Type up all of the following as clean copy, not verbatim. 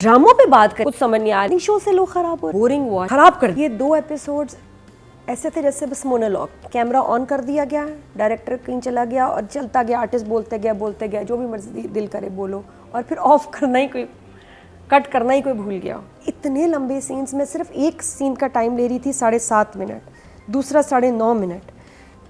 ड्रामों पे बात कर कुछ समझ नहीं आ रही, शो से लोग खराब हो, बोरिंग वॉच खराब कर दिए। 2 एपिसोड्स ऐसे थे जैसे बस मोनोलॉग, कैमरा ऑन कर दिया गया, डायरेक्टर कहीं चला गया और चलता गया, आर्टिस्ट बोलते गया जो भी मर्जी दिल करे बोलो, और फिर ऑफ करना ही कोई कट करना ही कोई भूल गया। इतने लंबे सीन्स में सिर्फ एक सीन का टाइम ले रही थी 7.5 मिनट, दूसरा 9.5 मिनट।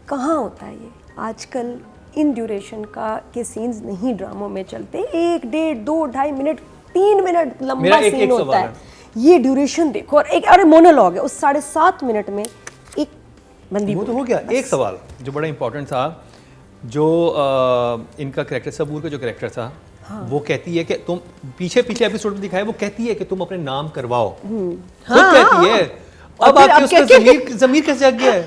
कहाँ होता है ये आजकल? इन ड्यूरेशन के सीन्स नहीं ड्रामों में चलते, 1, 1.5, 2, 2.5 मिनट, 3 मिनट लंबा सीन होता है। ये ड्यूरेशन देखो, और एक अरे मोनोलॉग है उस 7.5 मिनट में एक बंदी। वो तो हो गया। एक सवाल जो बड़ा इंपॉर्टेंट था, जो इनका कैरेक्टर सबूर का जो कैरेक्टर था, हाँ। वो कहती है कि तुम पीछे एपिसोड में दिखाया, वो कहती है कि तुम अपने नाम करवाओ, हाँ, कहती है। अब आपके उसका ज़मीर कैसे जाग गया है?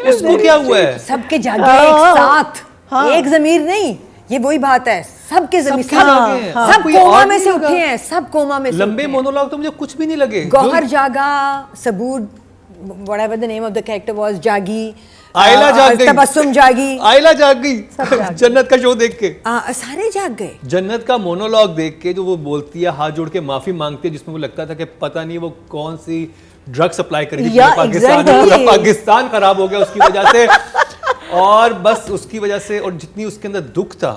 उसको क्या हुआ है? सबके जाग गए एक साथ, एक ज़मीर नहीं, ये वही बात है, सबके ज़मीर सब कोमा में से उठे हैं, सब कोमा में से। लंबे मोनोलॉग तो मुझे कुछ भी नहीं लगे। गौहर जागा, सबूर whatever the name of the character was, जागी, आयला जाग गई, तबस्सुम जागी, आयला जाग गई जन्नत का शो देख के, सारे जाग गए। जन्नत का मोनोलॉग देख के जो वो बोलती है, हाथ जोड़ के माफी मांगती है, जिसमें वो लगता था कि पता नहीं वो कौन सी ड्रग सप्लाई कर रही थी पाकिस्तान में, पाकिस्तान खराब हो गया उसकी वजह से, और बस उसकी वजह से, और जितनी उसके अंदर दुख था।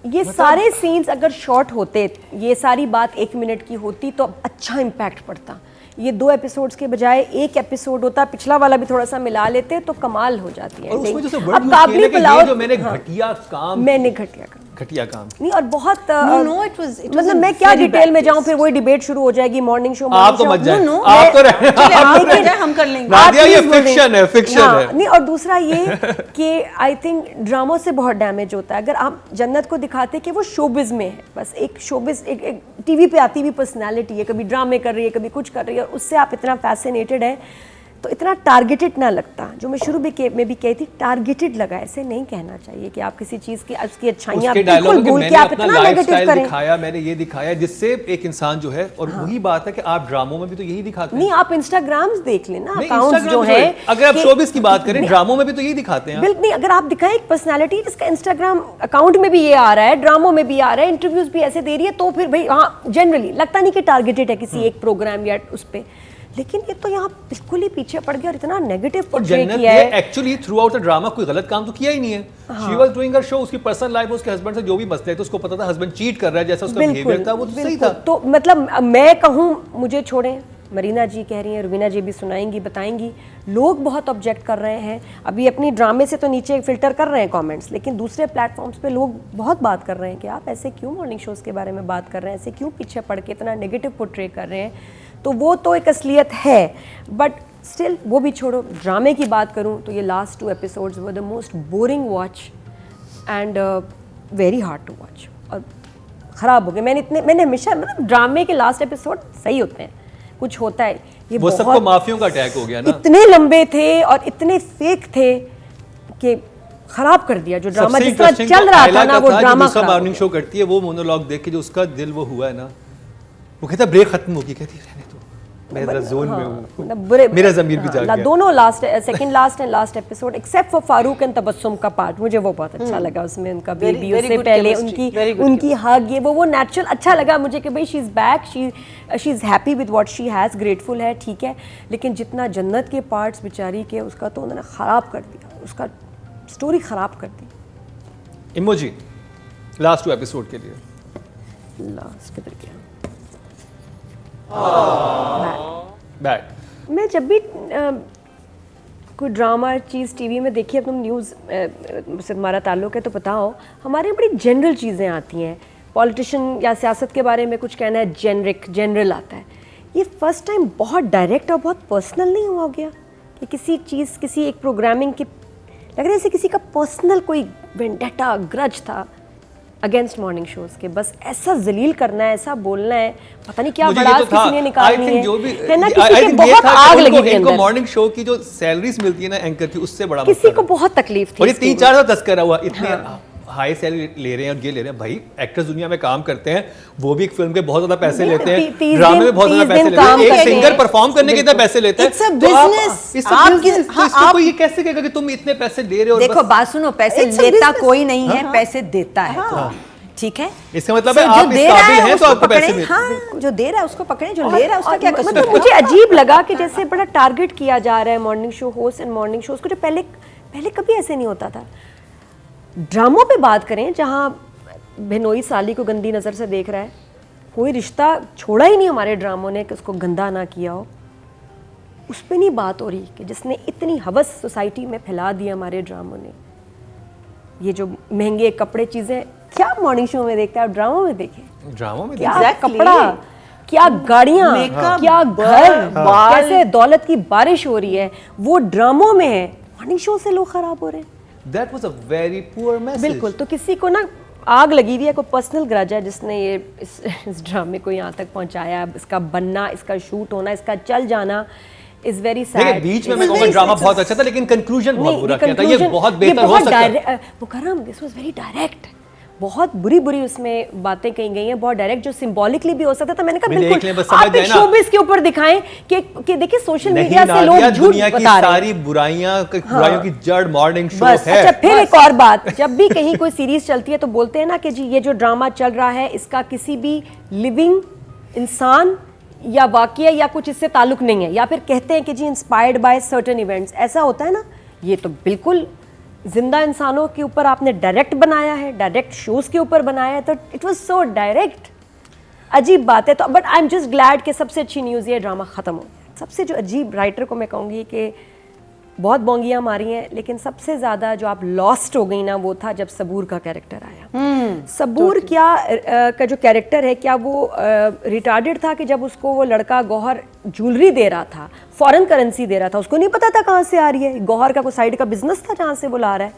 ये सारे सीन्स अगर शॉर्ट होते, ये सारी बात 1 मिनट की होती तो अच्छा इम्पैक्ट पड़ता। ये 2 एपिसोड्स के बजाय 1 एपिसोड होता, पिछला वाला भी थोड़ा सा मिला लेते तो कमाल हो जाती है। और उसमें जो अब काबली पुलाव जो मैंने घटिया काम नहीं, और बहुत मतलब मैं क्या डिटेल में जाऊं, फिर वही डिबेट शुरू हो जाएगी। मॉर्निंग शो आप तो मत जाए, आप तो हम कर लेंगे, नादिया ये फिक्शन है। नहीं, और दूसरा ये कि आई थिंक ड्रामों से बहुत डैमेज होता है। अगर आप जन्नत को दिखाते कि वो शोबिज में है, बस एक शोबिज, एक टीवी पे आती हुई पर्सनालिटी है, कभी ड्रामे कर रही है, कभी कुछ कर रही है, और उससे आप इतना फैसिनेटेड है तो इतना टारगेटेड ना लगता। जो मैं शुरू में भी कही थी, टारगेटेड लगा। ऐसे नहीं कहना चाहिए कि आप किसी चीज की उसकी अच्छाइयां बिल्कुल भूल के आप इतना नेगेटिव करें। दिखाया, मैंने ये दिखाया जिससे एक इंसान जो है, और वही बात है कि आप ड्रामों में भी तो यही दिखाते हैं। नहीं, आप इंस्टाग्राम्स देख लेना, अकाउंट्स जो है, अगर आप शोबिज़ की बात करें, ड्रामों में भी तो यही दिखाते हैं। बिल्कुल नहीं, अगर आप दिखाएं एक पर्सनालिटी जिसका इंस्टाग्राम अकाउंट में भी ये आ रहा है, ड्रामों में भी आ रहा है, इंटरव्यूज भी ऐसे दे रही है, तो फिर भाई हाँ, जनरली लगता नहीं कि टारगेटेड है किसी एक प्रोग्राम या उस पे। लेकिन ये तो यहाँ बिल्कुल ही पीछे पड़ गया और इतना नेगेटिव पोर्ट्रे किया है। Actually through out the drama कोई गलत काम तो किया ही नहीं है। She was doing her show, उसकी पर्सनल लाइफ, उसके हस्बैंड से जो भी मसले थे उसको पता था, हस्बैंड चीट कर रहा है, जैसा उसका बिहेवियर था वो तो सही था। तो मतलब मैं कहूँ मुझे छोड़ें, मरीना जी कह रही हैं, रुबीना जी भी सुनाएंगी, बताएंगी, लोग बहुत ऑब्जेक्ट कर रहे हैं। अभी अपनी ड्रामे से तो नीचे फिल्टर कर रहे हैं कमेंट्स, लेकिन दूसरे प्लेटफॉर्म्स पे लोग बहुत बात कर रहे हैं कि आप ऐसे क्यों मॉर्निंग शोज़ के बारे में बात कर रहे हैं, ऐसे क्यों पीछे पड़ के इतना नेगेटिव पोर्ट्रे कर रहे हैं। तो वो तो एक असलियत है, बट स्टिल वो भी छोड़ो। ड्रामे की बात करूँ तो ये last 2 episodes were the most boring watch and very hard to watch, और ख़राब हो गए। मैंने हमेशा मतलब ड्रामे के लास्ट एपिसोड सही होते हैं, कुछ होता है, ये वो सबको माफियों का अटैक हो गया ना, इतने लंबे थे और इतने फेक थे कि खराब कर दिया। जो ड्रामा जिस तरह चल रहा था ना, वो ड्रामा मॉर्निंग शो करती है, वो मोनोलॉग देख के जो उसका दिल वो हुआ है ना, वो कहता ब्रेक खत्म होगी, कहती रहने दो, मैं जरा जोन में हूं, मेरा ज़मीर भी जाग गया। दोनों last, second last and last episode, except for Farooq and Tabassum का पार्ट, मुझे वो बहुत अच्छा लगा। उसमें उनका बेबी, उससे पहले उनकी हग, ये वो नेचुरल अच्छा लगा मुझे कि भाई she is back, she is happy with what she has, grateful है, ठीक है। लेकिन जितना जन्नत के पार्ट्स बेचारी के, उसका तो उन्होंने ख़राब कर दिया, उसका स्टोरी ख़राब कर दी। इमोजी लास्ट 2 एपिसोड के लिए लास्ट किधर गया? बैड। मैं जब भी कोई ड्रामा चीज़ टीवी में देखी, अब तुम न्यूज़ से हमारा ताल्लुक है तो पता हो, हमारे यहाँ बड़ी जनरल चीज़ें आती हैं। पॉलिटिशियन या सियासत के बारे में कुछ कहना है, जनरल आता है। ये फर्स्ट टाइम बहुत डायरेक्ट और बहुत पर्सनल नहीं हुआ गया कि किसी चीज़, किसी एक प्रोग्रामिंग की लग रहा है जैसे किसी का पर्सनल कोई वेंडेटा, ग्रज था अगेंस्ट मॉर्निंग शोज के। बस ऐसा जलील करना है, ऐसा बोलना है, पता नहीं क्या बड़ास किसी ने निकालनी है ना, किसी के बहुत आग लगी थी अंदर। मॉर्निंग शो की जो सैलरीज मिलती है ना एंकर की, उससे बड़ा किसी को बहुत तकलीफ थी। और ये 3-4 तस्करा हुआ, इतने हाई सैलरी ले रहे हैं और ये ले रहे हैं। भाई एक्टर्स दुनिया में काम करते हैं, वो भी एक फिल्म के बहुत ज्यादा पैसे लेते हैं, ड्रामे में बहुत ज्यादा पैसे लेते हैं, एक सिंगर परफॉर्म करने के इतने पैसे लेते हैं। It's a business. इसको ये कैसे कहेगा कि तुम इतने पैसे ले रहे हो? देखो बात सुनो, पैसे लेता कोई नहीं है, पैसे देता है। ठीक है, इसका मतलब है So, आप जो इस दे रहा काबिल है हैं तो उसको आपको पैसे पकड़ें, मिलते हाँ, जो दे रहा है उसको पकड़े, जो ले रहा है उसका क्या कसूर मतलब है? मुझे अजीब लगा कि जैसे बड़ा टारगेट किया जा रहा है morning show host and morning shows को, जो पहले पहले कभी ऐसे नहीं होता था। ड्रामों पे बात करें जहाँ बिनोई साली को गंदी नज़र से देख रहा है, कोई रिश्ता छोड़ा ही नहीं हमारे ड्रामों ने कि उसको गंदा ना किया हो, उस पर नहीं बात हो रही कि जिसने इतनी हवस सोसाइटी में फैला दी हमारे ड्रामों ने। ये जो महंगे कपड़े चीज़ें क्या मॉर्निंग शो में देखते हैं, आप ड्रामों में देखें? ड्रामा में क्या Exactly. कपड़ा, क्या गाड़ियाँ, Makeup, क्या घर, बाल। कैसे दौलत की बारिश हो रही है, वो ड्रामों में है। मॉर्निंग शो से लोग खराब हो रहे हैं। That was a very poor message. बिल्कुल, तो किसी को ना आग लगी हुई है, कोई पर्सनल ग्रज है जिसने ये इस ड्रामे को यहाँ तक पहुँचाया। इसका बनना, इसका शूट होना, इसका चल जाना इज वेरी देखिए सैड। बीच में मैं कहूँगा ड्रामा बहुत अच्छा था, लेकिन कंक्लूजन बहुत बुरा किया था। ये बहुत बेहतर हो सकता है। मुकर्रम, दिस वाज वेरी डायरेक्ट। बहुत बुरी बुरी उसमें बातें कही गई हैं, बहुत डायरेक्ट, जो सिंबॉलिकली भी हो सकता था। मैंने कहा देख बिल्कुल लें, बस समझ आप जाए ना। शोबिस के ऊपर दिखाएं कि देखिए सोशल नहीं मीडिया से नादिया, लोग झूठ दुनिया की बता रहे हैं। सारी बुराइयों की जड़ मॉर्निंग शो बस है। अच्छा, फिर एक और बात, जब भी कहीं कोई सीरीज चलती है तो बोलते हैं ना कि जी ये जो ड्रामा चल रहा है इसका किसी भी लिविंग इंसान या वाकया या कुछ इससे ताल्लुक नहीं है, या फिर कहते हैं कि जी इंस्पायर्ड बाय सर्टेन इवेंट्स। ऐसा होता है ना, ये तो बिल्कुल जिंदा इंसानों के ऊपर आपने डायरेक्ट बनाया है, डायरेक्ट शोज के ऊपर बनाया है, तो इट वाज सो डायरेक्ट। अजीब बात है। तो but I am just glad कि सबसे अच्छी न्यूज़ ये ड्रामा ख़त्म हो गया। सबसे जो अजीब राइटर को मैं कहूँगी कि बहुत बोंगियाँ मारी हैं, लेकिन सबसे ज़्यादा जो आप लॉस्ट हो गई ना, वो था जब सबूर का कैरेक्टर आया। सबूर का जो कैरेक्टर है, क्या वो रिटार्डेड था कि जब उसको वो लड़का गौहर ज्वेलरी दे रहा था, फॉरेन करेंसी दे रहा था, उसको नहीं पता था कहाँ से आ रही है। गौहर का कोई साइड का बिजनेस था जहाँ से वो ला रहा है,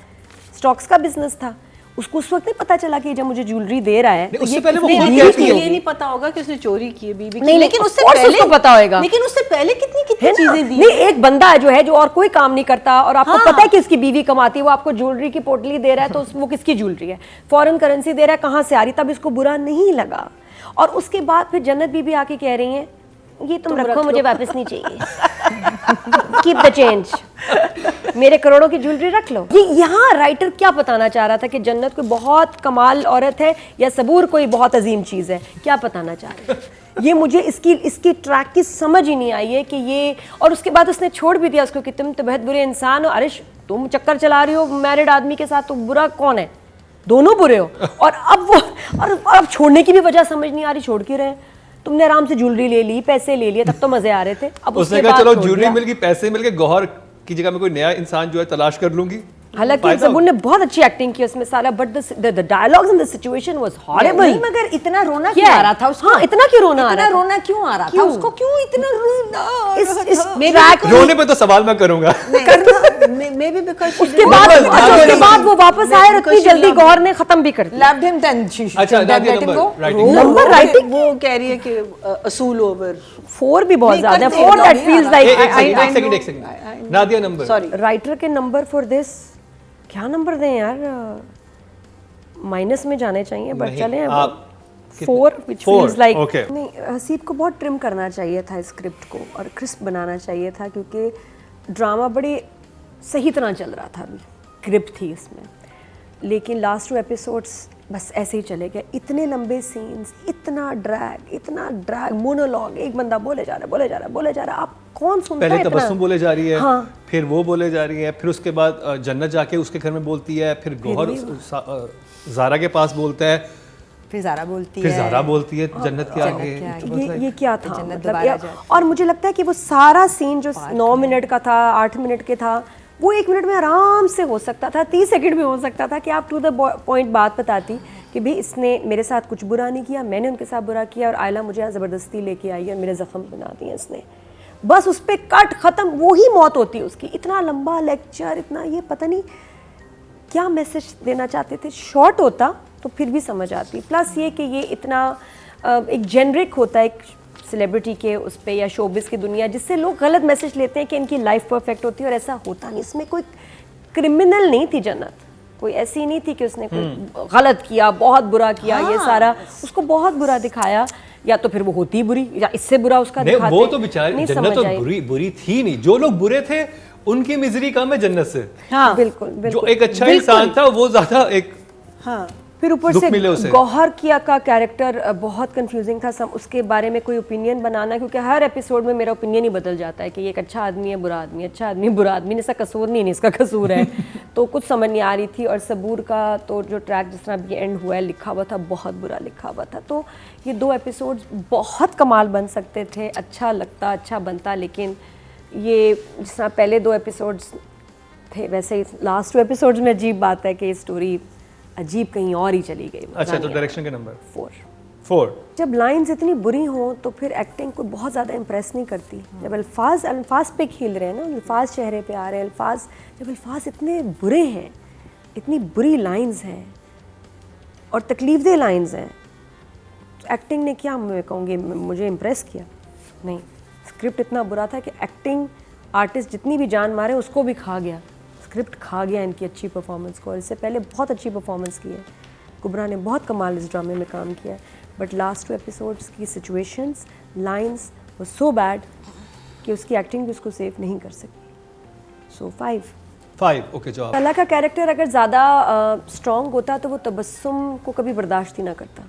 स्टॉक्स का बिजनेस था। उसको उस वक्त नहीं पता चला कि जब मुझे ज्वेलरी दे रहा है तो उससे ये पहले वो किसने खुद दी कहती थी है। होगी। ये नहीं पता होगा कि उसने चोरी की है बीबी की। नहीं, लेकिन उससे of course पहले उसको पता होगा। लेकिन उससे पहले कितनी है ना? चीजें दी। नहीं, एक बंदा जो है जो और कोई काम नहीं करता और आपको पता है कि उसकी बीवी कमाती है, वो आपको ज्वेलरी की पोटली दे रहा है, तो वो किसकी ज्वेलरी है, फॉरेन करेंसी दे रहा है, कहाँ से आ रही, तब इसको बुरा नहीं लगा। और उसके बाद फिर जन्नत बीबी आके कह रही हैं ये तुम रखो, मुझे वापस नहीं चाहिए, कीप द चेंज, मेरे करोड़ों की ज्वेलरी रख लो। ये यहाँ राइटर क्या बताना चाह रहा था कि जन्नत कोई बहुत कमाल औरत है या सबूर कोई बहुत अजीम चीज़ है, क्या बताना चाह रहे हैं? ये मुझे इसकी ट्रैक की समझ ही नहीं आई है कि ये। और उसके बाद उसने छोड़ भी दिया उसको कि तुम तो बहुत बुरे इंसान हो। अरे तुम चक्कर चला रही हो मैरिड आदमी के साथ, तो बुरा कौन है? दोनों बुरे हो। और अब वो और अब छोड़ने की भी वजह समझ नहीं आ रही, छोड़ क्यों रहे? तुमने आराम से ज्वेलरी ले ली, पैसे ले लिए, तब तो मजे आ रहे थे। अब उसने कहा चलो ज्वेलरी मिल गई, पैसे मिल गए, गौहर की जगह में कोई नया इंसान जो है तलाश कर लूंगी। हालांकि सबूर ने बहुत अच्छी एक्टिंग की उसमें सारा, but the dialogues in the situation was horrible. नहीं, मगर इतना रोना क्यों क्या आ रहा था उसको? हाँ, इतना क्यों रोना आ इतना रहा था? रोना क्यों आ रहा था क्यों? उसको? क्यों इतना रोना आ इस रहा इस था? ट्रैक रोने पे तो सवाल मैं करूंगा। मे बी बिकॉज़ उसके बाद वो वापस आए और इतनी जल्दी गौर ने खत्म भी कर दिया। Loved him, then she अच्छा, then Nadia let him number, go. writing. Number writing वो कह रही है कि असूल ओवर। 4 भी बहुत नहीं, ज्यादा है। करते 4 हैं, दैट नहीं फील्स आ रहा। लाइक एक second Nadia number. Sorry, writer के नंबर फॉर दिस क्या नंबर दें यार? माइनस में जाने चाहिए, बट नहीं, चलें आप 4 which Four, feels like okay. नहीं, हसीब को बहुत ट्रिम करना चाहिए था स्क्रिप्ट को और क्रिस्प बनाना चाहिए था, क्योंकि ड्रामा बड़े सही तरह चल रहा था, अभी ग्रिप थी इसमें। लेकिन लास्ट 2 एपिसोड्स बस ऐसे ही चले गए। इतने लंबे सीन्स, इतना ड्रैग, मोनोलॉग, एक बंदा बोले जा रहा है, आप कौन सुनता है पहले इतना? तबस्सुम बोले जा रही है, हाँ। फिर वो बोले जा रही है, फिर उसके बाद जन्नत जाके उसके घर में बोलती है, फिर गौहर ज़ारा के पास बोलता है, फिर ज़ारा बोलती फिर है, ज़ारा बोलती है जन्नत के आगे। ये क्या था जन्नत मतलब दोबारा जाती है। और मुझे लगता है कि वो सारा सीन जो 9 मिनट का था, 8 मिनट के था, वो 1 मिनट में आराम से हो सकता था, 30 सेकंड में हो सकता था कि आप टू द पॉइंट बात बताती कि भाई इसने मेरे साथ कुछ बुरा नहीं किया, मैंने उनके साथ बुरा किया और आयला मुझे यहाँ ज़बरदस्ती लेके आई और मेरे ज़ख्म बना दिए इसने। बस उस पर कट ख़त्म, वो ही मौत होती उसकी। इतना लंबा लेक्चर, इतना ये पता नहीं क्या मैसेज देना चाहते थे। शॉर्ट होता तो फिर भी समझ आती। प्लस ये कि ये इतना एक जेनरिक होता है एक सेलिब्रिटी के उस पे या शोबिस की दुनिया, जिससे लोग गलत मैसेज लेते हैं कि इनकी लाइफ परफेक्ट होती है, और ऐसा होता नहीं। इसमें कोई क्रिमिनल नहीं थी जन्नत, कोई ऐसी नहीं थी कि उसने कोई गलत किया, बहुत बुरा किया। ये सारा उसको बहुत बुरा दिखाया, या तो फिर वो होती बुरी या इससे बुरा उसका नहीं, दिखाते। वो तो बेचारी नहीं जन्नत समझ तो आई। बुरी थी नहीं, जो लोग बुरे थे उनकी मिजरी कम है जन्नत से। हाँ बिल्कुल जो बिल्कुल एक अच्छा इंसान था वो ज्यादा एक हाँ फिर ऊपर दुख से मिले उसे। गौहर किया का कैरेक्टर बहुत कंफ्यूजिंग था उसके बारे में कोई ओपिनियन बनाना, क्योंकि हर एपिसोड में मेरा ओपिनियन ही बदल जाता है कि ये एक अच्छा आदमी है, बुरा आदमी, अच्छा आदमी, बुरा आदमी, इसका कसूर नहीं, इसका कसूर है। तो कुछ समझ नहीं आ रही थी। और सबूर का तो जो ट्रैक जिस तरह अभी एंड हुआ है, लिखा हुआ था, बहुत बुरा लिखा हुआ था। तो ये 2 एपिसोड्स बहुत कमाल बन सकते थे, अच्छा लगता, अच्छा बनता, लेकिन ये जिस तरह पहले 2 एपिसोड्स थे वैसे ही लास्ट 2 एपिसोड्स में अजीब बात है कि ये स्टोरी अजीब कहीं और ही चली गई। अच्छा, तो डायरेक्शन के नंबर 4। जब लाइंस इतनी बुरी हों तो फिर एक्टिंग को बहुत ज़्यादा इम्प्रेस नहीं करती। जब अल्फाज पे खेल रहे हैं ना, अल्फाज चेहरे पे आ रहे हैं, जब अल्फाज इतने बुरे हैं, इतनी बुरी लाइंस हैं और तकलीफदेह लाइंस हैं, तो एक्टिंग ने क्या, मैं कहूँगी, मुझे इम्प्रेस किया नहीं। स्क्रिप्ट इतना बुरा था कि एक्टिंग आर्टिस्ट जितनी भी जान मारे उसको भी खा गया, स्क्रिप्ट खा गया इनकी अच्छी परफॉर्मेंस को। और इससे पहले बहुत अच्छी परफॉर्मेंस की है, कुबरा ने बहुत कमाल इस ड्रामे में काम किया है, बट लास्ट 2 एपिसोड्स की सिचुएशंस, लाइंस वो सो बैड कि उसकी एक्टिंग भी उसको सेव नहीं कर सकी। सो 5। ओके, जवाब। तला का कैरेक्टर अगर ज़्यादा स्ट्रॉन्ग होता तो वो तबस्सुम को कभी बर्दाश्त ही ना करता।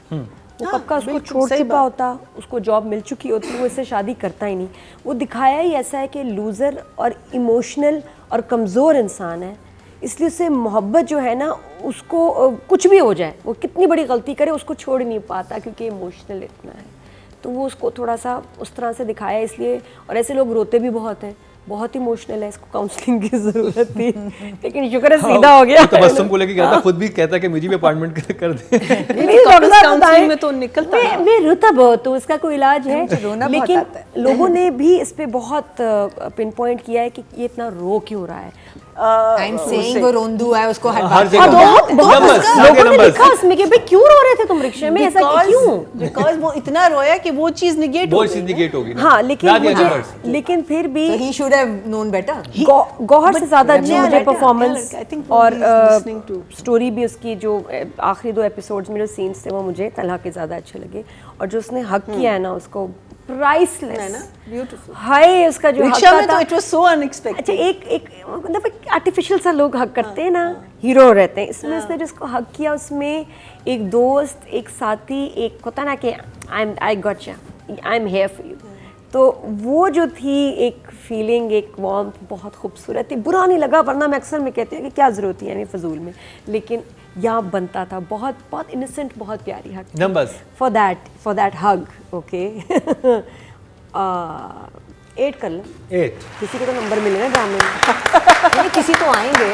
वो कब का उसको छोड़ चुका होता, उसको जॉब मिल चुकी होती, वो इससे शादी करता ही नहीं। वो दिखाया ही ऐसा है कि लूज़र और इमोशनल और कमज़ोर इंसान है, इसलिए उससे मोहब्बत जो है ना, उसको कुछ भी हो जाए, वो कितनी बड़ी गलती करे, उसको छोड़ नहीं पाता क्योंकि इमोशनल इतना है। तो वो उसको थोड़ा सा उस तरह से दिखाया इसलिए। और ऐसे लोग रोते भी बहुत हैं, बहुत इमोशनल है, इसको काउंसलिंग की ज़रूरत थी, लेकिन शुक्र है सीधा हो गया। तबस्सुम को लेके क्या था, खुद भी कहता है कि मुझे भी अपार्टमेंट कर दे। काउंसलिंग में तो निकलता है। मैं रोता बहुत हूँ, इसका कोई इलाज है, रोना बहुत लेकिन आता है। लोगों ने भी इस पे बहुत पिन पॉइंट किया है कि ये इतना रो क्यों रहा है। आई एम सेइंग वो रोंदू है, उसको हर हर बात जगह बहुत numbers, लोगों ने numbers। लिखा उसमें कि भाई क्यों रो रहे थे तुम रिक्शे में, ऐसा क्यों? बिकॉज वो इतना रोया कि वो चीज निगेट हो वो गई चीज निगेट होगी ना। हाँ, लेकिन ला दिया मुझे, numbers। लेकिन फिर भी So he should have known better. Gauhar से ज़्यादा अच्छी yeah, मुझे like, परफॉर्मेंस I think और he's listening to- स्टोरी भी उसकी, जो आखिरी 2 एपिसोड्स में जो सीन्स थे वो मुझे तलहा के ज़्यादा अच्छे लगे। और जो उसने हक किया है ना, उसको है प्राइसलेस, ना, ब्यूटीफुल। हाय उसका जो रिक्शा हक में तो था। इट वाज सो अच्छा, अनएक्सपेक्टेड। एक मतलब आर्टिफिशियल सा लोग हक करते हैं ना, हीरो रहते हैं, इसमें उसने जिसको हक किया उसमें एक दोस्त, एक साथी, एक होता ना कि I got you, I am here for you. तो वो जो थी एक फीलिंग, एक वार्मथ बहुत खूबसूरत थी। बुरा नहीं लगा, वरना मैं अक्सर में कहती हूँ कि क्या ज़रूरत है यानी फजूल में, लेकिन यहाँ बनता था। बहुत बहुत इनोसेंट, बहुत प्यारी हक Numbers। For that hug. Okay 8 कर लो, 8। किसी को तो नंबर मिले ना ड्रामे में। नहीं, किसी तो आएंगे।